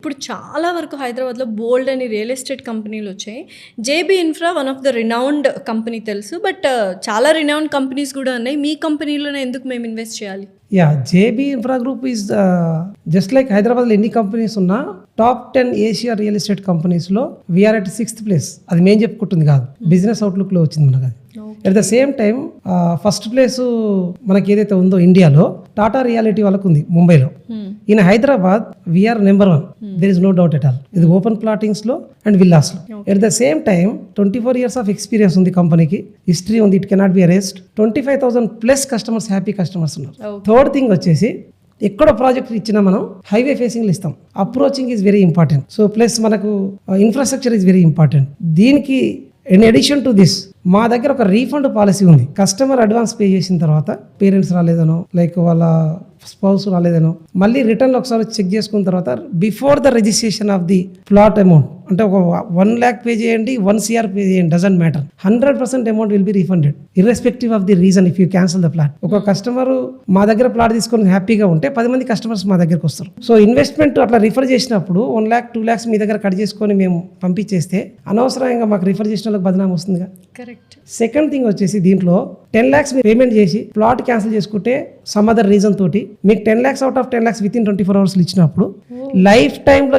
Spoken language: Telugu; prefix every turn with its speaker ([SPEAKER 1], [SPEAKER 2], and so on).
[SPEAKER 1] ఇప్పుడు చాలా వరకు హైదరాబాద్‌లో బోల్డ్ అని రియల్ ఎస్టేట్ కంపెనీలొచ్చాయి. JB Infra one of the renowned company తెలుసు. బట్ చాలా రినౌన్డ్ కంపెనీస్ గూడా ఉన్నాయి. మీ కంపెనీలోనే ఎందుకు మేము ఇన్వెస్ట్ చేయాలి?
[SPEAKER 2] Yeah, JB Infra group is just like హైదరాబాద్లో ఎన్ని కంపెనీస్ ఉన్నా టాప్ 10 ఏషియా రియల్ ఎస్టేట్ కంపెనీస్లో వీఆర్ అట్ 6th ప్లేస్. అది మేము చెప్పుకుంటుంది కాదు, బిజినెస్ అవుట్లుక్లో వచ్చింది మనకు అది. At the same time first place మనకి ఏదైతే ఉందో ఇండియాలో టాటా రియాలిటీ వాళ్ళకు ఉంది ముంబైలో. In Hyderabad we are number 1. There is no doubt at all. ఇది ఓపెన్ ప్లాటింగ్స్లో అండ్ విల్లాస్లో. At the same time 24 years of experience ఉంది కంపెనీకి, హిస్టరీ ఉంది, it cannot be arrest. 25,000+ customers, happy customers ఉన్నారు. థర్డ్ థింగ్ వచ్చేసి ఎక్కడ ప్రాజెక్ట్ ఇచ్చినా మనం హైవే ఫేసింగ్లు ఇస్తాం. Approaching is very important. So plus మనకు ఇన్ఫ్రాస్ట్రక్చర్ ఈజ్ వెరీ ఇంపార్టెంట్. దీనికి ఇన్ అడిషన్ టు దిస్ మా దగ్గర ఒక రీఫండ్ పాలసీ ఉంది. కస్టమర్ అడ్వాన్స్ పే చేసిన తర్వాత పేరెంట్స్ రాలేదనో, లైక్ వాళ్ళ స్పౌస్ రాలేదనో, మళ్ళీ రిటర్న్ ఒకసారి చెక్ చేసుకున్న తర్వాత before the registration of the plot amount, అంటే ఒక 1 lakh పే చేయండి, 1 crore పే చేయండి, doesn't matter, 100% amount will be refunded irrespective of the reason if you cancel the plot. ఒక కస్టమర్ మా దగ్గర ప్లాట్ తీసుకొని హ్యాపీగా ఉంటే 10 మంది కస్టమర్స్ మా దగ్గరకు వస్తారు. సో ఇన్వెస్ట్మెంట్ అట్లా రిఫర్ చేసినప్పుడు 1 lakh 2 lakhs మీ దగ్గర కట్ చేసుకొని మేము పంపించేస్తే అనవసరంగా మాకు రిఫర్ చేసిన వాళ్ళకి బదనాం వస్తుందిగా.
[SPEAKER 1] కరెక్ట్.
[SPEAKER 2] సెకండ్ థింగ్ వచ్చేసి దీంట్లో 10 lakhs మీరు పేమెంట్ చేసి ప్లాట్ క్యాన్సిల్ చేసుకుంటే సమ్ అదర్ రీజన్ తోటి మీకు 10 lakhs out of 10 lakhs with in 24 hours ఇచ్చినప్పుడు లైఫ్ టైంలో